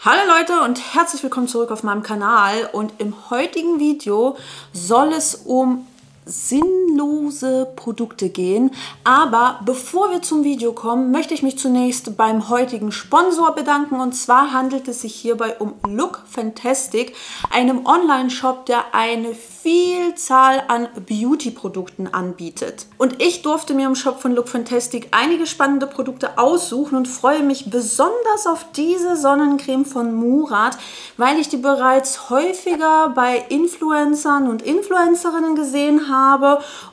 Hallo Leute und herzlich willkommen zurück auf meinem Kanal, und im heutigen Video soll es um sinnlose Produkte gehen. Aber bevor wir zum Video kommen, möchte ich mich zunächst beim heutigen Sponsor bedanken, und zwar handelt es sich hierbei um Look Fantastic, einem Online-Shop, der eine Vielzahl an Beauty-Produkten anbietet. Und ich durfte mir im Shop von Look Fantastic einige spannende Produkte aussuchen und freue mich besonders auf diese Sonnencreme von Murad, weil ich die bereits häufiger bei Influencern und Influencerinnen gesehen habe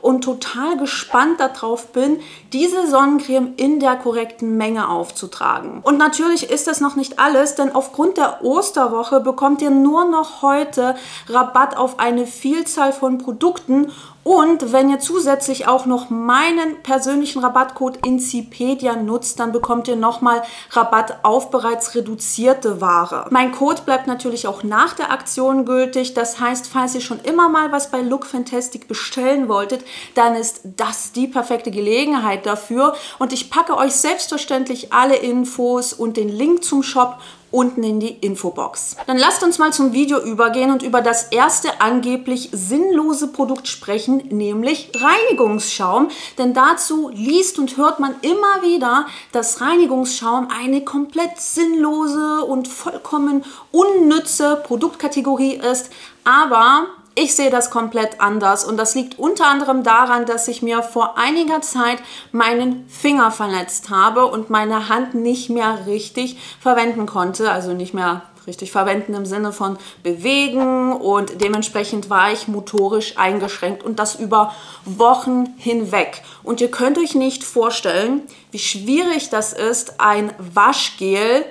und total gespannt darauf bin, diese Sonnencreme in der korrekten Menge aufzutragen. Und natürlich ist das noch nicht alles, denn aufgrund der Osterwoche bekommt ihr nur noch heute Rabatt auf eine Vielzahl von Produkten. Und wenn ihr zusätzlich auch noch meinen persönlichen Rabattcode INCIPEDIA nutzt, dann bekommt ihr nochmal Rabatt auf bereits reduzierte Ware. Mein Code bleibt natürlich auch nach der Aktion gültig. Das heißt, falls ihr schon immer mal was bei Look Fantastic bestellen wolltet, dann ist das die perfekte Gelegenheit dafür. Und ich packe euch selbstverständlich alle Infos und den Link zum Shop unten in die Infobox. Dann lasst uns mal zum Video übergehen und über das erste angeblich sinnlose Produkt sprechen, nämlich Reinigungsschaum. Denn dazu liest und hört man immer wieder, dass Reinigungsschaum eine komplett sinnlose und vollkommen unnütze Produktkategorie ist. Aber ich sehe das komplett anders, und das liegt unter anderem daran, dass ich mir vor einiger Zeit meinen Finger verletzt habe und meine Hand nicht mehr richtig verwenden konnte, also nicht mehr richtig verwenden im Sinne von bewegen, und dementsprechend war ich motorisch eingeschränkt, und das über Wochen hinweg. Und ihr könnt euch nicht vorstellen, wie schwierig das ist, ein Waschgel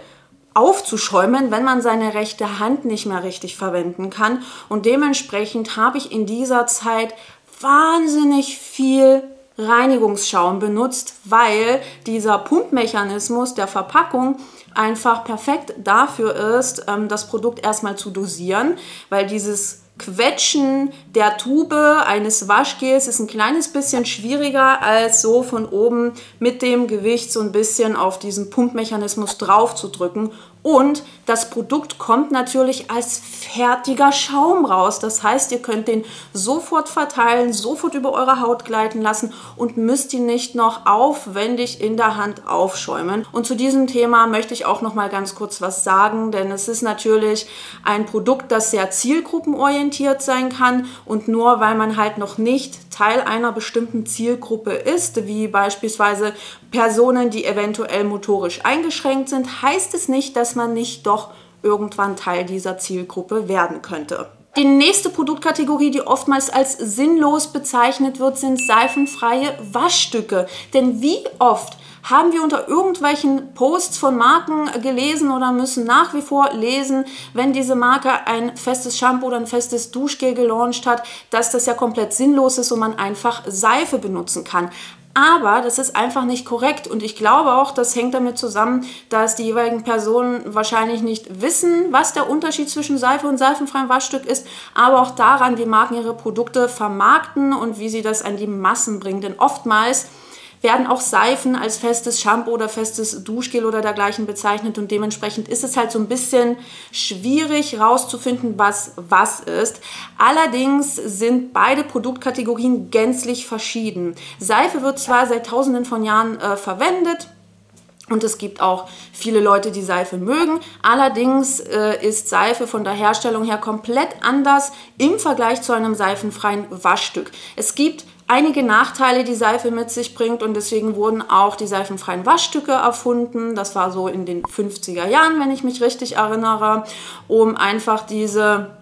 aufzuschäumen, wenn man seine rechte Hand nicht mehr richtig verwenden kann. Und dementsprechend habe ich in dieser Zeit wahnsinnig viel Reinigungsschaum benutzt, weil dieser Pumpmechanismus der Verpackung einfach perfekt dafür ist, das Produkt erstmal zu dosieren, weil dieses Quetschen der Tube eines Waschgels ist ein kleines bisschen schwieriger, als so von oben mit dem Gewicht so ein bisschen auf diesen Pumpmechanismus drauf zu drücken. Und das Produkt kommt natürlich als fertiger Schaum raus. Das heißt, ihr könnt den sofort verteilen, sofort über eure Haut gleiten lassen und müsst ihn nicht noch aufwendig in der Hand aufschäumen. Und zu diesem Thema möchte ich auch noch mal ganz kurz was sagen, denn es ist natürlich ein Produkt, das sehr zielgruppenorientiert sein kann, und nur weil man halt noch nicht Teil einer bestimmten Zielgruppe ist, wie beispielsweise Personen, die eventuell motorisch eingeschränkt sind, heißt es nicht, dass man nicht doch irgendwann Teil dieser Zielgruppe werden könnte. Die nächste Produktkategorie, die oftmals als sinnlos bezeichnet wird, sind seifenfreie Waschstücke. Denn wie oft haben wir unter irgendwelchen Posts von Marken gelesen oder müssen nach wie vor lesen, wenn diese Marke ein festes Shampoo oder ein festes Duschgel gelauncht hat, dass das ja komplett sinnlos ist und man einfach Seife benutzen kann. Aber das ist einfach nicht korrekt, und ich glaube auch, das hängt damit zusammen, dass die jeweiligen Personen wahrscheinlich nicht wissen, was der Unterschied zwischen Seife und seifenfreiem Waschstück ist, aber auch daran, wie Marken ihre Produkte vermarkten und wie sie das an die Massen bringen. Denn oftmals werden auch Seifen als festes Shampoo oder festes Duschgel oder dergleichen bezeichnet, und dementsprechend ist es halt so ein bisschen schwierig rauszufinden, was ist. Allerdings sind beide Produktkategorien gänzlich verschieden. Seife wird zwar seit Tausenden von Jahren verwendet, und es gibt auch viele Leute, die Seife mögen. Allerdings ist Seife von der Herstellung her komplett anders im Vergleich zu einem seifenfreien Waschstück. Es gibt einige Nachteile, die Seife mit sich bringt, und deswegen wurden auch die seifenfreien Waschstücke erfunden. Das war so in den 50er Jahren, wenn ich mich richtig erinnere, um einfach diese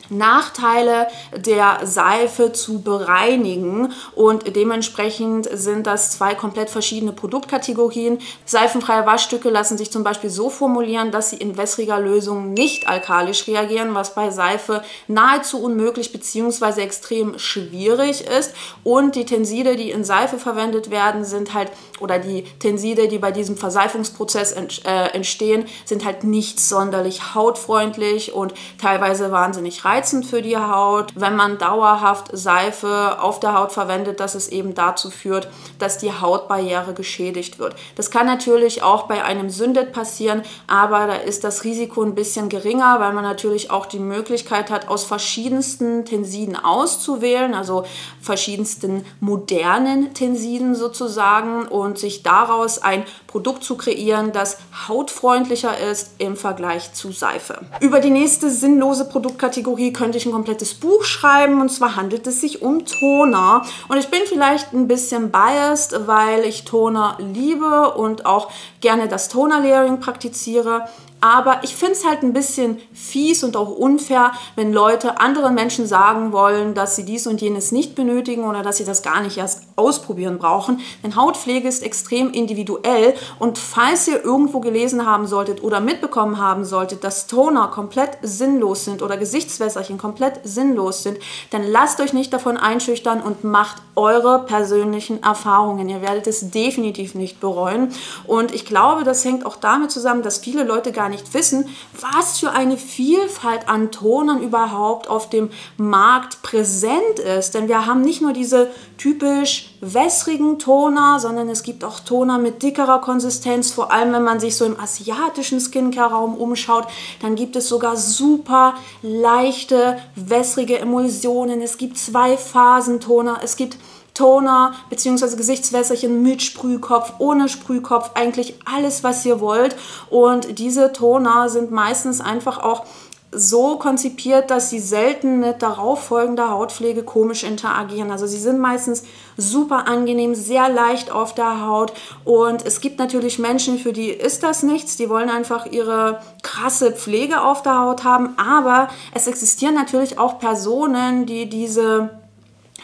Nachteile der Seife zu bereinigen, und dementsprechend sind das zwei komplett verschiedene Produktkategorien. Seifenfreie Waschstücke lassen sich zum Beispiel so formulieren, dass sie in wässriger Lösung nicht alkalisch reagieren, was bei Seife nahezu unmöglich bzw. extrem schwierig ist. Und die Tenside, die in Seife verwendet werden, sind halt, oder die Tenside, die bei diesem Verseifungsprozess entstehen, sind halt nicht sonderlich hautfreundlich und teilweise wahnsinnig reizvoll. reizend für die Haut, wenn man dauerhaft Seife auf der Haut verwendet, dass es eben dazu führt, dass die Hautbarriere geschädigt wird. Das kann natürlich auch bei einem Syndet passieren, aber da ist das Risiko ein bisschen geringer, weil man natürlich auch die Möglichkeit hat, aus verschiedensten Tensiden auszuwählen, also verschiedensten modernen Tensiden sozusagen, und sich daraus ein Produkt zu kreieren, das hautfreundlicher ist im Vergleich zu Seife. Über die nächste sinnlose Produktkategorie könnte ich ein komplettes Buch schreiben, und zwar handelt es sich um Toner. Und ich bin vielleicht ein bisschen biased, weil ich Toner liebe und auch gerne das Toner-Layering praktiziere. Aber ich finde es halt ein bisschen fies und auch unfair, wenn Leute anderen Menschen sagen wollen, dass sie dies und jenes nicht benötigen oder dass sie das gar nicht erst ausprobieren brauchen. Denn Hautpflege ist extrem individuell, und falls ihr irgendwo gelesen haben solltet oder mitbekommen haben solltet, dass Toner komplett sinnlos sind oder Gesichtswässerchen komplett sinnlos sind, dann lasst euch nicht davon einschüchtern und macht eure persönlichen Erfahrungen. Ihr werdet es definitiv nicht bereuen. Und ich glaube, das hängt auch damit zusammen, dass viele Leute gar nicht wissen, was für eine Vielfalt an Tonern überhaupt auf dem Markt präsent ist. Denn wir haben nicht nur diese typisch wässrigen Toner, sondern es gibt auch Toner mit dickerer Konsistenz. Vor allem, wenn man sich so im asiatischen Skincare-Raum umschaut, dann gibt es sogar super leichte, wässrige Emulsionen. Es gibt 2-Phasen-Toner, es gibt Toner bzw. Gesichtswässerchen mit Sprühkopf, ohne Sprühkopf, eigentlich alles, was ihr wollt. Und diese Toner sind meistens einfach auch so konzipiert, dass sie selten mit darauffolgender Hautpflege komisch interagieren. Also sie sind meistens super angenehm, sehr leicht auf der Haut, und es gibt natürlich Menschen, für die ist das nichts, die wollen einfach ihre krasse Pflege auf der Haut haben, aber es existieren natürlich auch Personen, die diese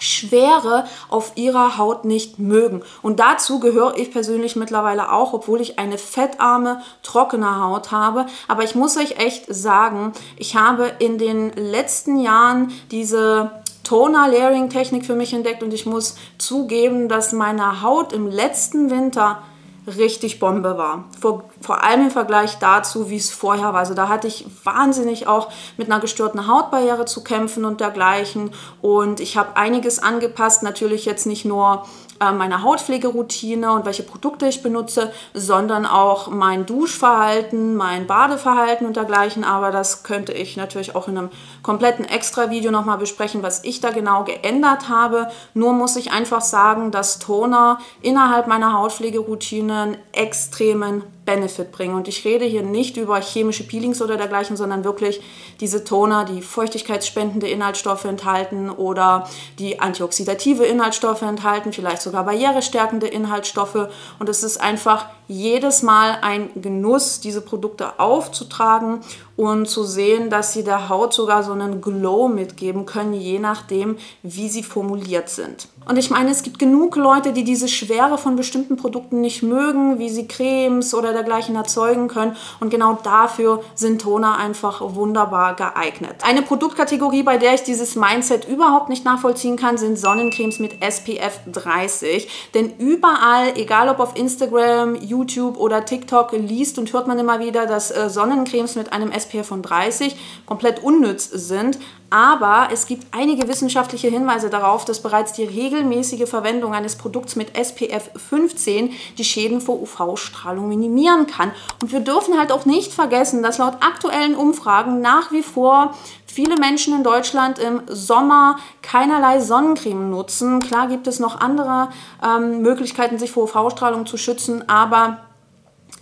Schwere auf ihrer Haut nicht mögen. Und dazu gehöre ich persönlich mittlerweile auch, obwohl ich eine fettarme, trockene Haut habe. Aber ich muss euch echt sagen, ich habe in den letzten Jahren diese Toner-Layering-Technik für mich entdeckt, und ich muss zugeben, dass meine Haut im letzten Winter richtig Bombe war. Vor allem im Vergleich dazu, wie es vorher war. Also da hatte ich wahnsinnig auch mit einer gestörten Hautbarriere zu kämpfen und dergleichen. Und ich habe einiges angepasst. Natürlich jetzt nicht nur meine Hautpflegeroutine und welche Produkte ich benutze, sondern auch mein Duschverhalten, mein Badeverhalten und dergleichen. Aber das könnte ich natürlich auch in einem kompletten Extra-Video nochmal besprechen, was ich da genau geändert habe. Nur muss ich einfach sagen, dass Toner innerhalb meiner Hautpflegeroutine einen extremen Benefit bringen. Und ich rede hier nicht über chemische Peelings oder dergleichen, sondern wirklich diese Toner, die feuchtigkeitsspendende Inhaltsstoffe enthalten oder die antioxidative Inhaltsstoffe enthalten, vielleicht sogar barrierestärkende Inhaltsstoffe. Und es ist einfach jedes Mal ein Genuss, diese Produkte aufzutragen und zu sehen, dass sie der Haut sogar so einen Glow mitgeben können, je nachdem, wie sie formuliert sind. Und ich meine, es gibt genug Leute, die diese Schwere von bestimmten Produkten nicht mögen, wie sie Cremes oder dergleichen erzeugen können. Und genau dafür sind Toner einfach wunderbar geeignet. Eine Produktkategorie, bei der ich dieses Mindset überhaupt nicht nachvollziehen kann, sind Sonnencremes mit SPF 30. Denn überall, egal ob auf Instagram, YouTube oder TikTok, liest und hört man immer wieder, dass Sonnencremes mit einem SPF von 30 komplett unnütz sind. Aber es gibt einige wissenschaftliche Hinweise darauf, dass bereits die regelmäßige Verwendung eines Produkts mit SPF 15 die Schäden vor UV-Strahlung minimieren kann. Und wir dürfen halt auch nicht vergessen, dass laut aktuellen Umfragen nach wie vor viele Menschen in Deutschland im Sommer keinerlei Sonnencreme nutzen. Klar gibt es noch andere Möglichkeiten, sich vor UV-Strahlung zu schützen, aber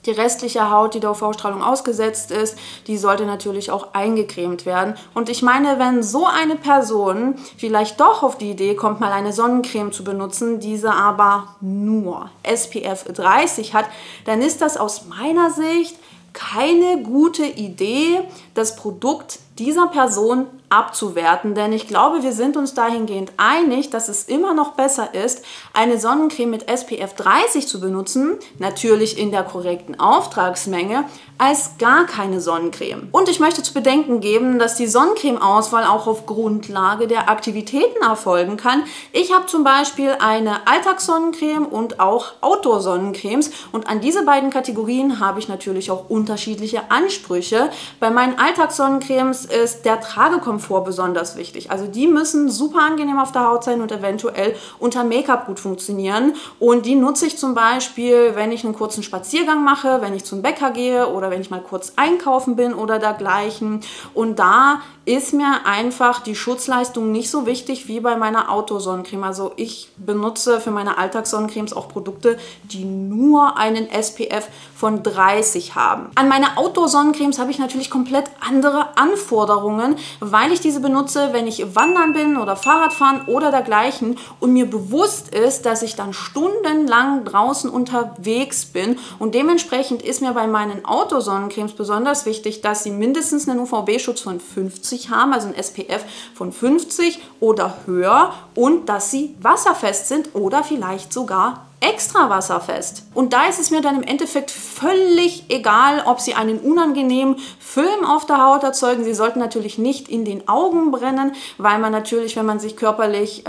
die restliche Haut, die der UV-Strahlung ausgesetzt ist, die sollte natürlich auch eingecremt werden. Und ich meine, wenn so eine Person vielleicht doch auf die Idee kommt, mal eine Sonnencreme zu benutzen, diese aber nur SPF 30 hat, dann ist das aus meiner Sicht keine gute Idee, das Produkt dieser Person abzuwerten, denn ich glaube, wir sind uns dahingehend einig, dass es immer noch besser ist, eine Sonnencreme mit SPF 30 zu benutzen, natürlich in der korrekten Auftragsmenge, als gar keine Sonnencreme. Und ich möchte zu bedenken geben, dass die Sonnencreme-Auswahl auch auf Grundlage der Aktivitäten erfolgen kann. Ich habe zum Beispiel eine Alltagssonnencreme und auch Outdoor-Sonnencremes, und an diese beiden Kategorien habe ich natürlich auch unterschiedliche Ansprüche. Bei meinen Alltagssonnencremes ist der Tragekomfort besonders wichtig. Also die müssen super angenehm auf der Haut sein und eventuell unter Make-up gut funktionieren. Und die nutze ich zum Beispiel, wenn ich einen kurzen Spaziergang mache, wenn ich zum Bäcker gehe oder wenn ich mal kurz einkaufen bin oder dergleichen. Und da ist mir einfach die Schutzleistung nicht so wichtig wie bei meiner Outdoor-Sonnencreme. Also ich benutze für meine Alltagssonnencremes auch Produkte, die nur einen SPF von 30 haben. An meine Outdoor-Sonnencremes habe ich natürlich komplett andere Anforderungen, weil ich diese benutze, wenn ich wandern bin oder Fahrradfahren oder dergleichen und mir bewusst ist, dass ich dann stundenlang draußen unterwegs bin. Und dementsprechend ist mir bei meinen Outdoor-Sonnencremes besonders wichtig, dass sie mindestens einen UVB-Schutz von 50 haben, also ein SPF von 50 oder höher, und dass sie wasserfest sind oder vielleicht sogar extra wasserfest. Und da ist es mir dann im Endeffekt völlig egal, ob sie einen unangenehmen Film auf der Haut erzeugen. Sie sollten natürlich nicht in den Augen brennen, weil man natürlich, wenn man sich körperlich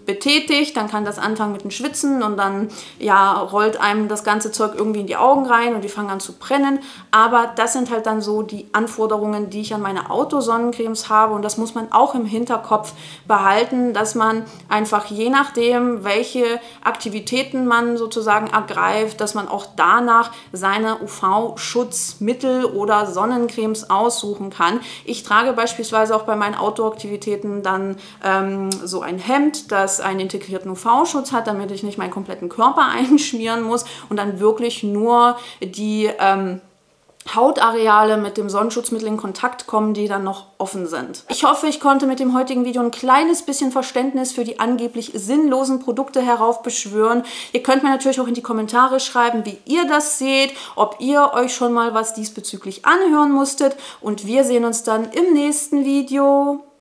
betätigt, dann kann das anfangen mit dem Schwitzen und dann ja, rollt einem das ganze Zeug irgendwie in die Augen rein und die fangen an zu brennen. Aber das sind halt dann so die Anforderungen, die ich an meine Outdoor-Sonnencremes habe, und das muss man auch im Hinterkopf behalten, dass man einfach je nachdem, welche Aktivitäten man sozusagen ergreift, dass man auch danach seine UV-Schutzmittel oder Sonnencremes aussuchen kann. Ich trage beispielsweise auch bei meinen Outdoor-Aktivitäten dann so ein Hemd, das einen integrierten UV-Schutz hat, damit ich nicht meinen kompletten Körper einschmieren muss und dann wirklich nur die Hautareale mit dem Sonnenschutzmittel in Kontakt kommen, die dann noch offen sind. Ich hoffe, ich konnte mit dem heutigen Video ein kleines bisschen Verständnis für die angeblich sinnlosen Produkte heraufbeschwören. Ihr könnt mir natürlich auch in die Kommentare schreiben, wie ihr das seht, ob ihr euch schon mal was diesbezüglich anhören musstet, und wir sehen uns dann im nächsten Video.